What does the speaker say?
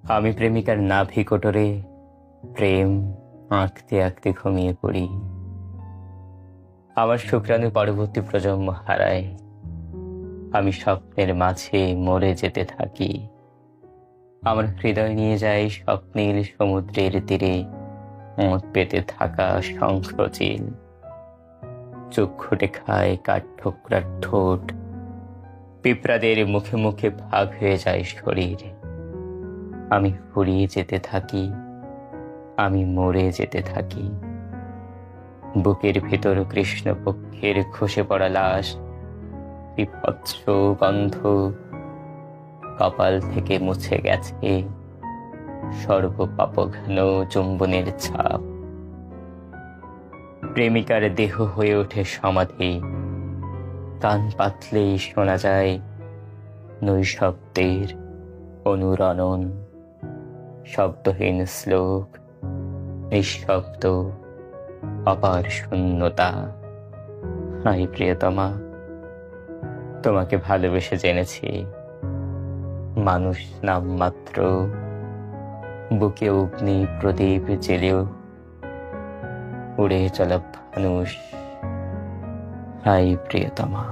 আমি প্রেমিকার নাভি কোটরে প্রেম আঁকতে আঁকতে ঘুমিয়ে পড়ি। আমার শুক্রাণু পরবর্তী প্রজন্ম হারায়। আমি স্বপ্নের মাঝে মরে যেতে থাকি। আমার হৃদয় নিয়ে যায় স্বপ্নীল সমুদ্রের তীরে ওঁত পেতে থাকা শঙ্খচিল। চক্ষুটে খায় কাঠঠোকরার ঠোঁট। পিঁপড়াদের মুখে মুখে ভাগ হয়ে যায় শরীর। আমি ফুরিয়ে যেতে থাকি, আমি মরে যেতে থাকি। বুকের ভেতর কৃষ্ণপক্ষের খসে পড়া লাশ, বিভৎস গন্ধ কপাল থেকে মুছে গেছে সর্বপাপঘন চুম্বনের ছাপ। প্রেমিকার দেহ হয়ে ওঠে সমাধি। কান পাতলেই শোনা যায় নৈশব্দের অনুরণন। শব্দহীন শ্লোক, নিঃশব্দ অপার শূন্যতা। হাই প্রিয়তমা, তোমাকে ভালোবেসে জেনেছি মানুষ নামমাত্র। বুকে অগ্নি প্রদীপ জেলেও উড়ে চলা মানুষ। হাই প্রিয়তমা।